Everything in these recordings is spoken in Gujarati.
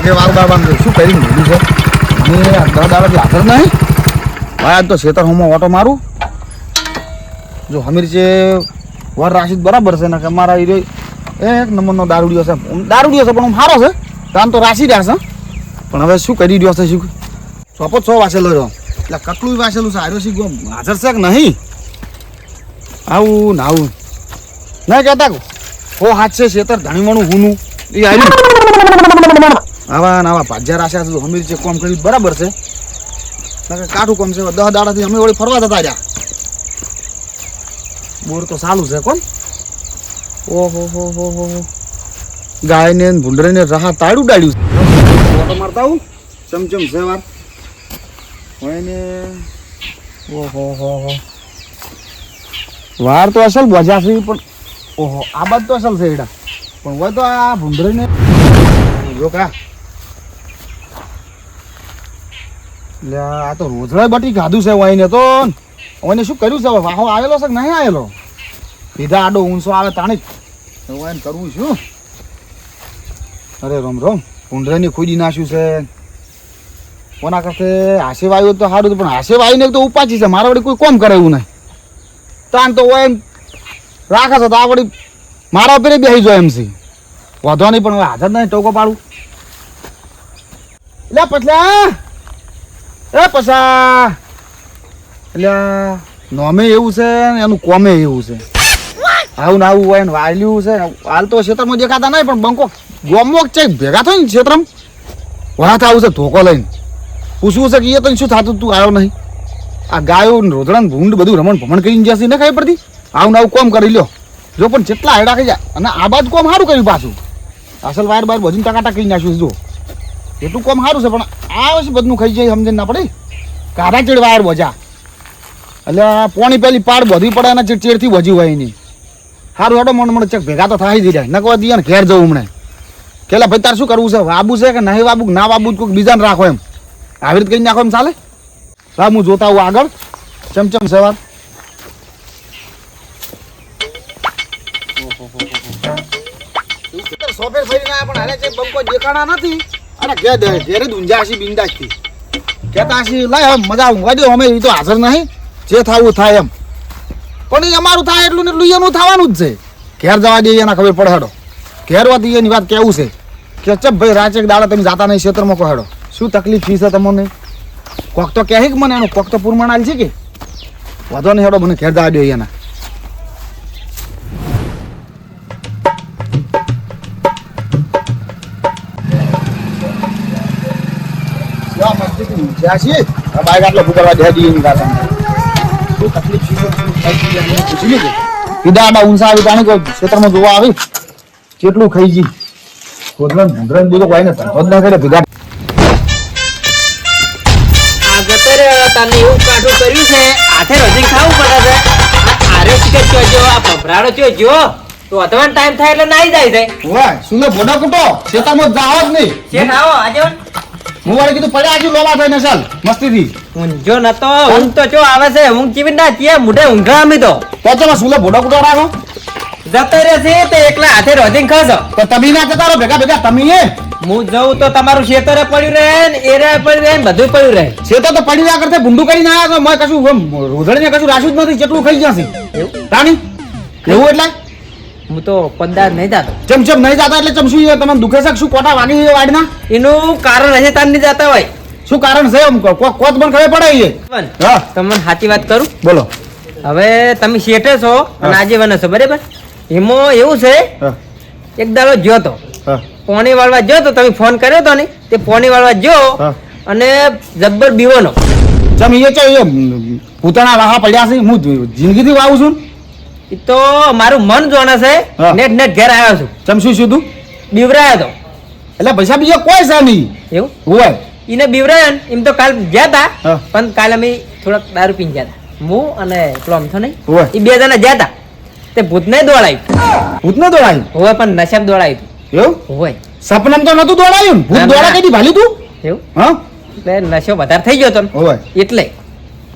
કે વાર બાર બાંધો શું કરીને ભૂલી છે મને અડધા દાડાથી હાજર નહીં ભાઈ આજ તો ખેતર હું ઓટો મારું જો હમીર છે વર રાશિદ બરાબર છે ને કે મારા એક નંબરનો દારૂડિયો છે પણ હું સારો છે તાન તો રાશિદ છે પણ હવે શું કરી રહ્યો છે શું ચોપો 6 વાસેલો રહ્યો એટલે કેટલું વાસેલું છે હાર્યો શીખવો હાજર છે કે નહીં આવું ને આવું નહીં કહેતા હો હાથ છે ખેતર ધણીમણું હુનું એ આવ્યું આવા ને આવા ભાજ્યા રાશા છે હમીર છે કોમ કર્યું બરાબર છે કાઠું કોમ છે 10 દાડાથી અમે વળી ફરવા જતા રહ્યા બોર તો ચાલુ છે કોણ ઓહો હો હો હો ગાયને ભૂંડરીને રાહ તાળું ડાળ્યું ઓટો મારતા આવું ચમચમ છે વાર હોયને ઓહો હો હો વાર તો અસલ બજા છે પણ ઓહો આ બાદ તો અસલ છે એડા પણ હોય તો આ ભૂંડરીને જો કા લે આ તો રોજડા બટી ખાધું છે વાઈને તો ઓને શું કર્યું છે વાહો આવેલો છે કે નહીં આવેલો સીધા આડો ઊંચો આવે તાણી વાઈને કરવું શું અરે રોમ રોમ ભૂંડરાની ખોદી નાખ્યું છે કોના કરતે હાસે વાયું તો સારું પણ હાસે વાઈને તો ઉપાચી છે મારા વળી કોઈ કોમ કરે એવું નહીં તાન તો હોય રાખે છે તો આ વળી મારા ઉપર બેસી જાય એમ છે વધો નહીં પણ હાજર નહીં ટોકો પાડું એટલે પછલા એ પછા એટલે નોમે એવું છે ને એનું કોમે એવું છે આવું ને આવું હોય ને વાયલું છે હાલ તો ક્ષેત્રમાં દેખાતા નહીં પણ બંકો ગોમો છે ભેગા થાય ને ક્ષેત્રમાં વાત આવું છે ધોકો લઈને પૂછવું છે કે એ તને શું થતું તું આવ્યો નહીં આ ગાયો રોધડા ને ભૂંડ બધું રમણ ભમણ કરીને જશે ને ખબર પડતી આવું ને આવું કોમ કરી લ્યો જો પણ જેટલા હેડા ખાઈ જાય અને આ બાજુ કોમ સારું કર્યું પાછું અસલ વાયર બાર બધું ટકાટા કરી નાખ્યું જો એટલું કોમ સારું છે પણ આ વર્ષે બધું ખાઈ જાય સમજણ ના પડે કાઢા ચેડ વાયર બોજા એટલે પોણી પેલી પાડ બધી પડે અને ચેડથી બજી હોય નહીં સારું હેડો મણ ચક ભેગા તો થાય જ જાય નકવા દઈએ ને ઘેર જવું હમણે કેલા ભાઈ તાર શું કરવું છે વાબુ છે કે નહીં વાબુ ના વાબુ કોઈક બીજાને રાખો એમ આવી રીતે કરી નાખો એમ ચાલે હા હું જોતા હું આગળ ચમચમ સવાર સોફેર ફરીને આયા પણ હાલે છે બંકો દેખાણા નથી અને ઘેરે દુંજા હશી બિંદાસથી કહેતા હશી લાય હવે મજા ઊંઘવા દો અમે એ તો હાજર નહીં જે થવું થાય એમ પણ એ અમારું થાય એટલું ને એટલું એનું થવાનું જ છે ઘેર જવા દઈએ એના ખબર પડે હેડો ઘેર વાતી એની વાત કેવું છે કે ચપ ભાઈ રાચેક દાડા તમે જાતા નહીં ક્ષેત્રમાં કહો હેડો શું તકલીફ ફી છે તમને કોક તો કહે કે મને એનું કોક તો પૂરમાણ આલ છે કે વધો નહીં હેડો મને ઘેર જવા દો એના બાઈક આટલો ફૂટવા દે દઈએ સીધા ઊંચા આવી જાણે કોઈ ક્ષેત્રમાં જોવા આવી કેટલું ખાઈ જી બધું કોઈ ને ધંધો ના કરે ભીગા આ ગતે રે તને એવું કાઠું કર્યું છે હાથે રજીક ખાવું પડે છે આ આરે ટિકટ જોજો આ ભભરાડો જોજો તો અધવાન ટાઈમ થાય એટલે નાઈ જાય છે વાહ સુલે બોડા કુટો ક્ષેત્રમાં જાવ જ નહીં શેઠ આવો આજે હું વાળી કીધું પડ્યા આજુ લોલા થઈને ચાલ મસ્તીથી ઊંઘજો નતો ઊંઘ તો જો આવે છે ઊંઘ કેવી ના ત્યાં મુઢે ઊંઘા અમે તો તમે સુલે બોડા કુટો રાખો જતો રહે છે તો એકલા હાથે રોજીંગ ખાશો તો તમે ના જતા રહો ભેગા ભેગા તમે હું જઉં તો તમારું ખેતરે પડ્યું રહે ને એરે પડ્યું રહે ને બધું પડ્યું રહે ખેતર તો પડી રહ્યા કરતે ભૂંડું કરીને આવ્યા તો મેં કશું રોધડીને કશું રાખ્યું જ નથી કેટલું ખાઈ જશે રાણી એવું એટલે હું તો પંદાર નહીં જાતો ચમચમ નહીં જાતા એટલે ચમશું તમને દુખે છે શું કોટા વાગી વાડના એનું કારણ હશે તાર નહીં જાતા હોય શું કારણ છે એમ કોત પણ ખબર પડે હા તમને સાચી વાત કરું બોલો હવે તમે શેઠે છો અને આજીવન છો બરાબર એમાં એવું છે એક દાડો જ્યો તો પોણી વાળવા જો તો તમે ફોન કર્યો તો ને તે પોણી વાળવા જો અને જબ્બર બીવાનો ચમ એ છે પૂતળા વાહા પડ્યા છે હું જિંદગીથી વાવું છું એ તો મારું મન જોણે છે નેટ નેટ ઘેર આવ્યો છું ચમ શું સીધું બીવરાયો તો એટલે પૈસા બીજો કોઈ છે નહીં એવું હોય એને બીવરાયો ને એમ તો કાલ ગયા હતા પણ કાલે અમે થોડાક દારૂ પીને ગયા હતા હું અને પેલો અમથો નહીં એ 2 જણા ગયા હતા તે ભૂતને દોડાયું ભૂતને દોડાયું હોય પણ નશાબ દોડાયું એવું હોય સપનામ તો નતું દોડાયું ભૂત દોડા કઈ ભાલી તું એવું હા એટલે નશો વધારે થઈ ગયો તો હોય એટલે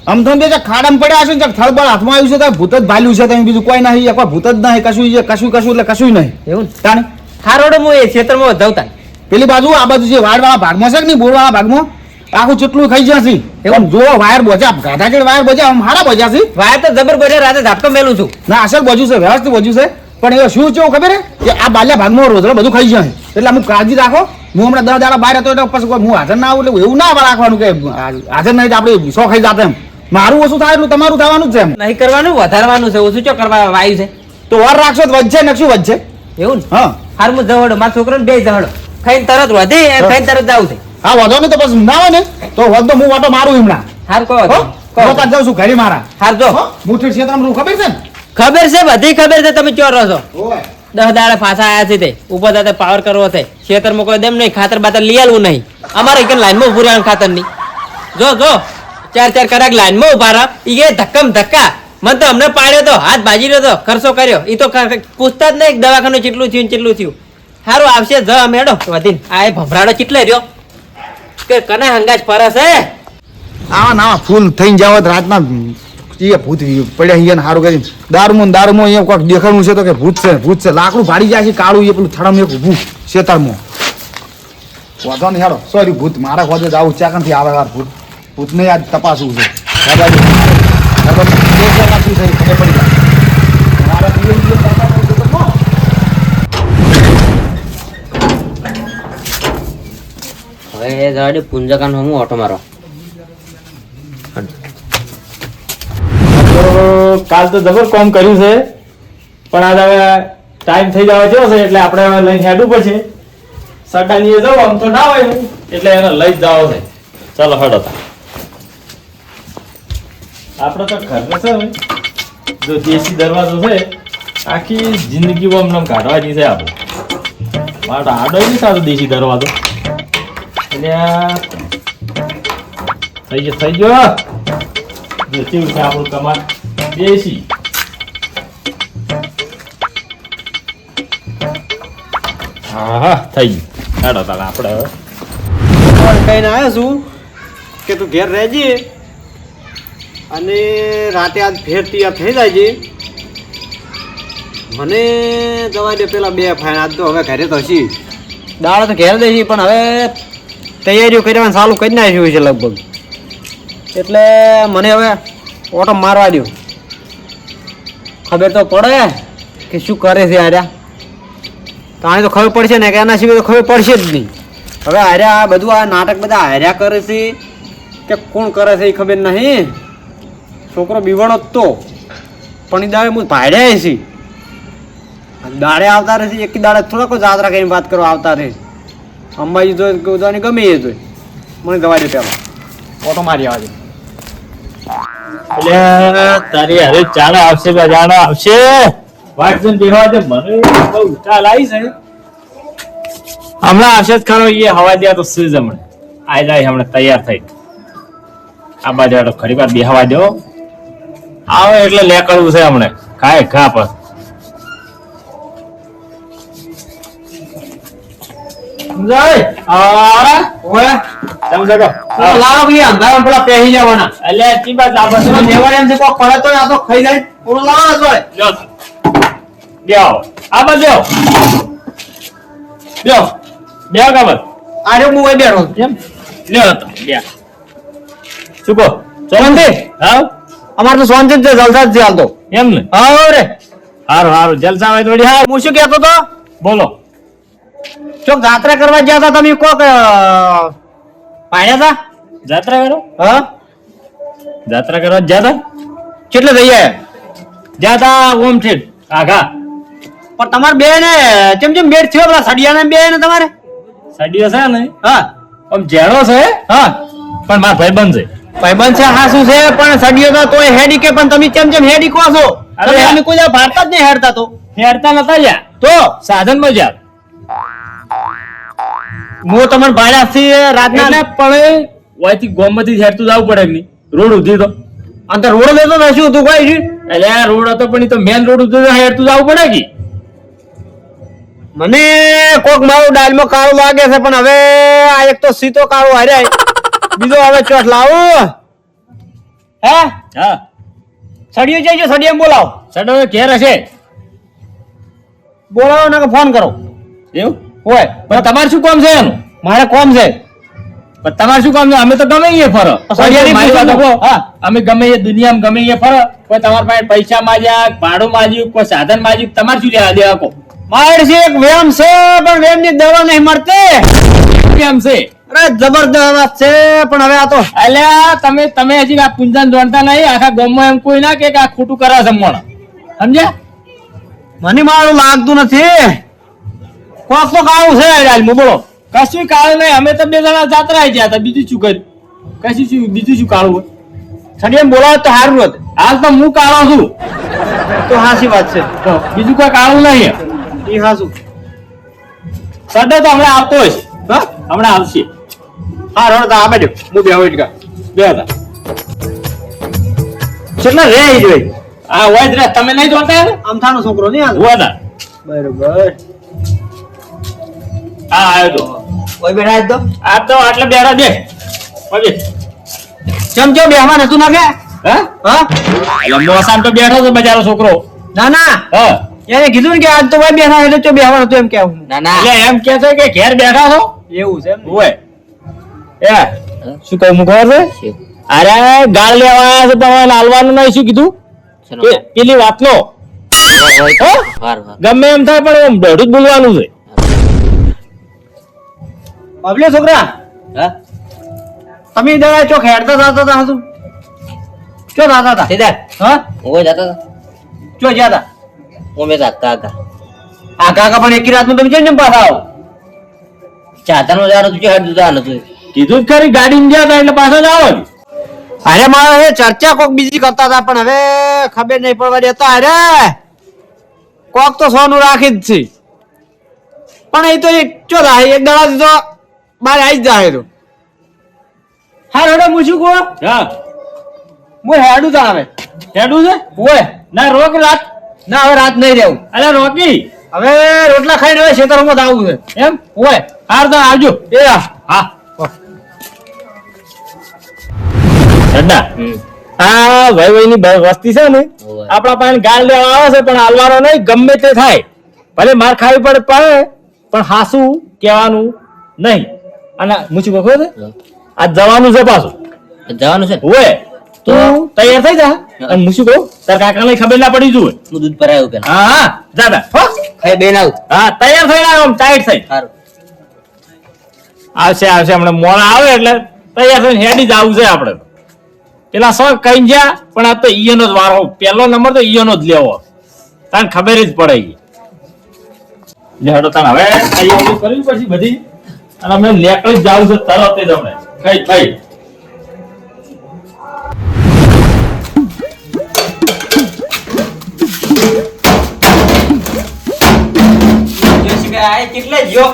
અમથો બે ખાડામાં પડ્યા હશે ને થળબળ હાથમાં આવ્યું છે તો ભૂત જ ભાલ્યું છે તમે બીજું કોઈ નહીં કોઈ ભૂત જ નહીં કશું એટલે કશું નહીં એવું તાણે હારોડે હું એ ક્ષેત્રમાં જવતા પેલી બાજુ આ બાજુ જે વાળવાળા ભાગમાં છે કે નહીં બોરવાળા ભાગમાં આખું ચેટલું ખાઈ જશે એમ જો વાયર બોજા ગાધા જે વાયર બોજા આમ હારા બોજા છે વાયર તો જબર બોલે રાતે ઝાપટો મેલું છું ના અસલ બોજું છે વ્યવસ્થિત બોજું છે પણ એ શું છે ખબર કે આ બાલ્યા ભાગમાં રોજડા બધું ખાઈ જાય એટલે અમુક કાળજી રાખો હું હમણાં 10 દાડા બહાર હતો એટલે પછી હું હાજર ના આવું એટલે એવું ના રાખવાનું કે હાજર નહીં આપણે સો ખાઈ જાતે એમ મારું ઓછું થાય એટલું તમારું થવાનું જ છે એમ નહીં કરવાનું વધારવાનું છે ઓછું ચો કરવા વાયુ છે તો વાર રાખશો તો વધશે નકશું વધશે એવું ને હા હાર હું જવડો મારા છોકરાને બે જવડો ખાઈને તરત વધી ખાઈને તરત જાવું છે હા વધો ને તો પછી ના હોય ને તો વધો હું વાટો મારું હમણાં હાર કહો હો કહો હું જાઉં છું ઘરે મારા હાર જો મુઠી ક્ષેત્રમાં ખબર છે ને ખબર છે બધી ખબર છે તમે ચોર રહો છો ઓય 10 દાડા પાછા આયા છે તે ઉપર દાદા પાવર કરવો છે ખેતરમાં કોઈ દેમ નહીં ખાતર બાતર લઈ આલવું નહીં અમારે એક લાઈનમાં ઉભું રહેવાનું ખાતર નહીં જો 4 કલાક લાઈનમાં ઉભા રહા ઈ ધક્કમ ધક્કા મને તો અમને પાડ્યો તો હાથ ભાજી રહ્યો તો ખર્ચો કર્યો ઈ તો પૂછતા જ નહીં દવાખાનું કેટલું થયું સારું આવશે જ અમે હેડો વધીને આ એ ભભરાડો કેટલે રહ્યો કે કને હંગાજ ફરસ હે આવા ના ફૂલ થઈને જાવ રાતના એ ભૂત પડ્યા અહીંયા સારું કરી દારૂમાં અહીંયા કોઈક દેખાડવું છે તો કે ભૂત છે લાકડું ભાડી જાય છે કાળું એ પેલું થડમ એક ઊભું શેતરમાં વાંધો નહીં હેડો સોરી ભૂત મારા ખોજે આવું ચાકણથી આવે વાર ભૂતને આજ તપાસવું છે ખબર પડી જાય મારા હવે જવાડે પુંજકાન હું ઓટો મારો કાલ તો જબર કોમ કર્યું છે પણ આજ હવે ટાઈમ થઈ જવા જેવો છે એટલે આપણે હવે લઈને હેડવું પડશે સટાની જવું આમ તો ના હોય એટલે એને લઈ જ જવો છે ચાલો હેડો તા આપણે તો ઘરનો છે હવે જો દેશી દરવાજો છે આખી જિંદગી આમ કાઢવાની છે આપણે માટે આડો નહીં સારો દેશી દરવાજો એટલે થઈ ગયો જો કેવું છે આપણું કમાન દેશી હા થઈ ગયું હેડો તાલે આપણે હવે કહીને આવ્યો છું કે તું ઘેર રહેજે અને રાતે આજ ફેર તૈયાર થઈ જાય છે મને જવા દે પેલા 2 ફાઈન આજ તો હવે ઘરે તો હશી દાડા તો ઘેર દઈશી પણ હવે તૈયારીઓ કરવાનું ચાલુ કરી નાખ્યું છે લગભગ એટલે મને હવે ઓટો મારવા દો ખબર તો પડે કે શું કરે છે આર્યા તાણે તો ખબર પડશે ને કે એના સિવાય તો ખબર પડશે જ નહીં હવે હાર્યા આ બધું આ નાટક બધા હાર્યા કરે છે કે કોણ કરે છે એ ખબર નહીં છોકરો બીવડો જ તો પણ એ દાડે હું ભાડ્યા છે દાડે આવતા રહે છે એક દાડે થોડાક જાત્રા કરીને વાત કરવા આવતા રહે અંબાજી જોઈ ગમે એ જોઈ મને જવા દે પેલા ઓટો મારી આવવા દે એટલે તારી અરે ચાલો આવશે જાણો આવશે વાટસન બેહવા દે મને બહુ ચાલ આવી છે હમણાં આવશે જ ખરો એ હવા દે તો સુઈ જમણે આઈ જાય હમણાં તૈયાર થઈ આ બાજુ ખરી વાર બેહવા દો આવે એટલે લેકડવું છે હમણે ખાય ખા પર સમજાય આ ઓય સમજાડો લાવો ભાઈ અંધારા પેલા પહેરી જવાના એટલે કી બાત લાવો તમે લેવાડે એમ છે કોઈ પડે તો આ તો ખાઈ જાય ઓલો લાવો જોડે જો બેહો આ બાજુ બેહો બેહો કાબત આરે હું એ બેઠો એમ લ્યો તો બે શું કહો શાંતિ હા અમાર તો શાંતિ જ છે જલસા જ છે હાલ તો એમ ને હા રે હારું હારું જલસા હોય થોડી હા હું શું કહેતો તો બોલો ચોક જાત્રા કરવા ગયા હતા તમે કોક પાડ્યા હતા જાત્રા કરો હા જાત્રા કરવા જ્યાં કેટલે થઈ જાય તા ઓમ ઠેઠ આઘા પણ તમારે બે ને ચમ બેટ થયો પેલા સડિયાને બે ને તમારે સડીઓ છે ને હા આમ જેણો છે હા પણ મારા ભાઈ બંધ છે ભાઈબંધ છે હા શું છે પણ સડિયો તો તોય હેડી કે પણ તમે ચમ હેડી કો છો અરે તમે અમે કોઈ દાડો ભારતા જ નહીં હેડતા તો હેરતા નતા જ્યાં તો સાધન માં જ્યાં હું તમને ભાડ્યા છે રાતના એટલે પણ ઓયથી ગોમમાંથી હેરતું જવું પડે કે નહીં રોડ ઉધી તો અંતર રોડ દેતો ને શું તું કોઈ એટલે આ રોડ હતો પણ ઈ તો મેન રોડ ઉધી હેરતું જવું પડે કે મને કોક મારું ડાલમાં કાળું લાગે છે પણ હવે આ એક તો સીતો કાળું હાર્યા બીજો હવે ચોટ લાવું હે હા સડિયો જઈજો સડિયા બોલાવો સડો ઘેર હશે બોલાવો ને ફોન કરો એવું હોય પણ તમારે શું કામ છે એનું? મારે કોમ છે. પણ તમારે શું કામ છે? અમે તો ગમે એ ફરો. સરિયાની મારી વાત પૂછો. સાંભળો. અમે ગમે એ દુનિયામાં ગમે એ ફરો. કોઈ તમારા પાસે પૈસા માંગ્યા, ભાડું માંગ્યું, કોઈ સાધન માંગ્યું, તમારે શું લેવા દેવા કહો? મારે છે એક વેમ છે પણ વેમની દવા નહીં મળતી. કેમ છે? અરે જબરદસ્ત વાત છે પણ હવે આ તો અલ્યા તમે હજી આ પૂંજાને જાણતા નહીં. આખા ગામમાં એમ કોઈ ના કે આ ખોટું કરે જમવાનું. સમજ્યા? મને મારું લાગતું નથી. કોક તો કાળું છે હાલમાં બોલો. કશું કાળું નહીં. અમે તો બે જણા જાત્રા ગયા હતા. બીજું શું કર્યું? બીજું શું કાળું હોય? છડીએ બોલાવો તો સારું હોત. હાલ તો હું કાળો છું. તો હાસી વાત છે. તો બીજું કોઈ કાળું નહીં. એ હાસું. સડે તો હમણાં આવતો હશે. હા હમણાં આવશે. હા રડતા આ બેઠો હું બે હોય બે હતા. કેટલા રે જોઈ આ હોય જ રે. તમે નહીં જોતા ને? આમથાનો છોકરો નહીં આ હોય ના. બરોબર. હા આવ્યો તો. ઓય બેઠા તો આ તો આટલે બેરા દે. ઓય ચમચો બેહવાન હતું ના કે હા હા એટલે મોસામ તો બેઠો છે બજારો છોકરો. ના ના હા એને કીધું ને કે આજ તો ભાઈ બેઠા એટલે ચો બેહવાન હતું એમ કેવું. એટલે એમ કે છે કે ઘેર બેઠા છો. એવું છે એમ ને? હોય એ શું કહું હું ખબર છે? અરે ગાળ લેવા આવ્યા છે તમારે હાલવાનું નહીં. શું કીધું? કે પેલી વાતનો ગમે એમ થાય પણ એમ દોઢું જ બોલવાનું છે. અબલે છોકરા તમે દવા ચો ખેડતા થતા હતા હતું ચો થતા હતા સીધા હા હું જતો હતો. ચો જ્યાં હું મેં જાગતા હતા. આ કાકા પણ એકી રાતનું તમે કેમ પાછા આવો ચાતરનો જારો તું હેડ દીધા નતું. કીધું જ ખરી ગાડી ગયા હતા એટલે પાછા જ આવો ને. અરે મારે ચર્ચા કોક બીજી કરતા હતા પણ હવે ખબર નહીં પડવા દેતા અરે કોક તો સોનું રાખી જ છે પણ એ તો એક ચો થાય એક દડા તો બહાર આવી જ જાય તો હા હેડો હું શું કહું હા હું હેડું તા હવે હેડું છે. ઓય ના રોક રાત. ના હવે રાત નહીં રહેવું અરે રોકી હવે રોટલા ખાઈને હવે ખેતરમાં જ આવવું છે એમ. ઓય હાર તો આવજો. એ હા હેડા. આ ભાઈ ની વસ્તી છે ને હોવે. આપણા પાસે ગાળ લેવા આવે છે પણ હાલવાનો નહીં. ગમે તે થાય ભલે માર ખાવી પડે પણ હાસું કહેવાનું નહીં. અને મૂછી બખો છે આ જવાનું છે પાછું. જવાનું છે ને? હોય તો? તું તૈયાર થઈ જા. અને મૂછી કહું તાર કાકાને ખબર ના પડી જોઈએ. હું દૂધ ભરાયું પેલા. હા હા જા હો. ખાઈ બેન આવું. હા તૈયાર થઈ આવ્યો આમ ટાઈટ થઈ. સારું. આવશે હમણાં મોડા આવે એટલે તૈયાર થઈને હેડી જ આવું છે આપણે. પેલા સો કઈ ગયા પણ આ તો ઈયનો જ વારો. પહેલો નંબર તો ઈયનો જ લેવો. તને ખબર જ પડે ઈ. લે હેડો તને હવે તૈયારી કરવી પછી બધી અને અમે લેકડી જ જાવું છે તરત જ હમણે કઈ કેટલે જ્યો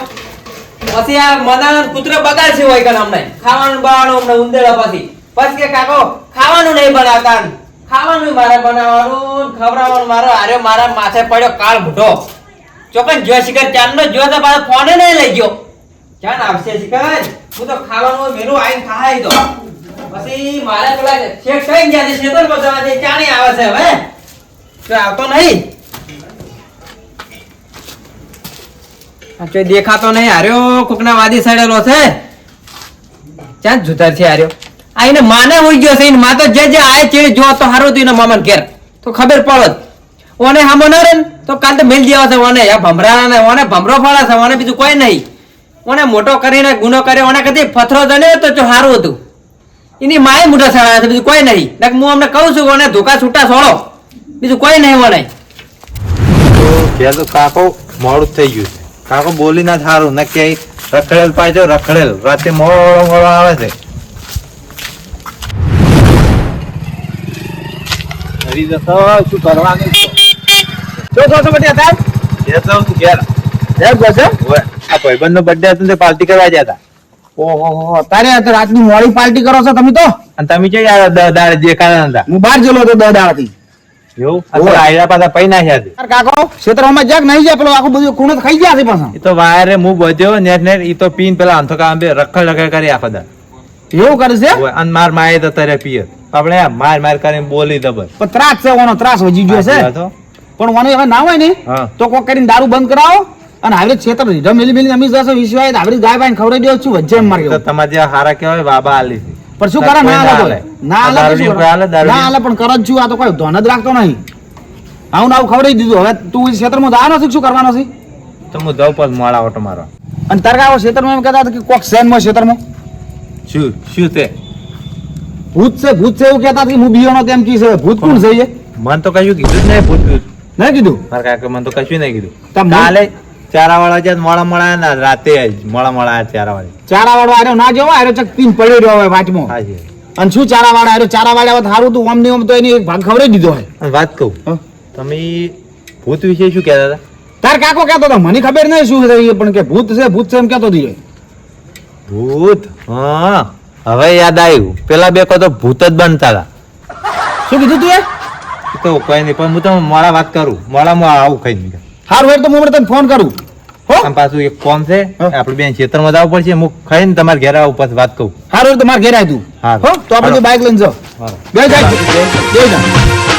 પછી આ મદાન કૂતરો બગાડશે હોય કે અમને ખાવાનું બાવાનું અમને ઉંદેડા પછી કે કાકો ખાવાનું નહીં બનાવતા ખાવાનું મારે બનાવવાનું ખવડાવવાનું મારો આર્યો મારા માથે પડ્યો કાળ મોઢો ચોકન જો શિખર ચાંદનો જો તો પાછો ફોને નહીં લઈ ગયો ચાન આવશે શિખર હું તો ખાવાનું મેનુ આઈને ખાઈ તો પછી મારે પેલા શેક થઈ ગયા છે શેતર બજાવા છે ચાણી આવે છે હવે તો આવતો નહીં આ દેખાતો નહીં હાર્યો કોકના વાદી સડેલો છે ચાં જુતાર છે હાર્યો આઈને માને હોઈ ગયો છે ઈને માં તો જે આય ચેડી જો તો હારું તું મામા ઘેર તો ખબર પડત ઓને હામો ન રે તો કાલ તો મેલ દેવા છે ઓને આ ભમરા ને ઓને ભમરો ફળા છે ઓને બીજું કોઈ નહીં ઓને મોટો કરીને ગુનો કર્યો ઓને કદી પથરો દને તો જો હારું હતું એની માએ મોટા સડાયા છે બીજું કોઈ નહીં નક હું અમને કહું છું ઓને ધોકા છૂટા છોડો બીજું કોઈ નહીં ઓને તો તો કાકો મોડું થઈ ગયું છે. કાકો બોલી ના થારું ને કે રખડેલ પાછો રખડેલ રાતે મોડો આવે છે. હરી જતો શું કરવાનું શું કહો છો બટી હતા ઘેર જાઉં છું ઘેર. જય ગોસે ઓય, આ ભાઈબંધનો birthday હતો ને તે પાર્ટી કરવા ગયા હતા. ઓહો તારે આ તો રાતની મોડી પાર્ટી કરો છો તમે તો અને તમે ક્યાં આવ્યા દાડે દેખાતા નતા? હું બહાર ગયેલો હતો દાડાથી એવું અત્યારે આયરા પાછા પૈ નાખ્યા છે. કાકો ક્ષેત્રમાં જાગ નહીં જાય પેલો આખું બધું ખૂણો ખાઈ ગયા છે પાછા એ તો વાયરે હું બધ્યો નેટ નેટ ઈ તો પીન પેલા આંથો કામ બે રખડ રખડ કરી આખો દા. એવું કરે છે ઓય, અને માર માએ તો તરે પિયર આપણે આ માર માર કરીને બોલી દબર. પણ ત્રાસ છે ઓનો ત્રાસ વધી ગયો છે આ તો પણ ઓને હવે ના હોય ને હા. તો કોક કરીને દારૂ બંધ કરાવો અને આવી છેતર રીઢા મેલી મેલી અમે જશે વિશ્વાસ આવી ગાય બાઈને ખવડાવી દેવો છું વચ્ચે એમ મારી તો તમારે જે હારા કહેવાય બાબા આલી છે. પણ શું કરે ના કોઈ આલે ના આલે તો શું કરે? ના આલે પણ કરે જ છું આ તો કોઈ ધોન જ રાખતો નહીં આવું ને આવું ખવડાવી દીધું હવે તું ક્ષેત્રમાં જવાનો છે શું કરવાનો છે તો હું જાઉં પણ મોડા ઓટો મારો અને તારે આવો ક્ષેત્રમાં એમ કહેતા હતા કે કોક સેનમાં ક્ષેત્રમાં શું શું તે ભૂત છે એવું કહેતા હતા કે હું બિયોનો તેમ કી છે ભૂત કોણ છે એ મને તો કશું કીધું જ નહીં પૂછ્યું નહીં કીધું મારા કાકા મને તો કશું નહીં કીધું તમ કાલે ચારા વાળા જ્યાં મોડા ને રાતે મોડા ચારા વાળી ચારા વાળો આર્યો ના જોવો આર્યો ચક પીન પડ્યો રહ્યો હોય વાટમાં હા જી અને શું ચારા વાળા આર્યો ચારા વાળા સારું તું ઓમ ને ઓમ તો એની એક ભાગ ખવડાવી દીધો હોય અને વાત કહું હા. તમે ભૂત વિશે શું કહેતા હતા તાર કાકો કહેતો હતો મને ખબર નહીં શું છે એ પણ કે ભૂત છે એમ કહેતો હતો ભૂત હા હવે યાદ આવ્યું પેલા બે તો ભૂત જ બનતા હતા શું કીધું તું એ એ તો કોઈ નહીં પણ હું તો મોડા વાત કરું મોડામાં આવું ખાઈ નહીં સારું હોય તો હું હમણાં તને ફોન કરું હો આમ પાછું એક કોમ છે હા. આપણે બેન ખેતરમાં જવું પડશે હું ખાઈને તમારે ઘેર આવું પછી વાત કહું સારું હોય તો મારે ઘેર આવી તું હારું. હો તો આપણે બાઇક લઈને જાઓ હારું. બે જાય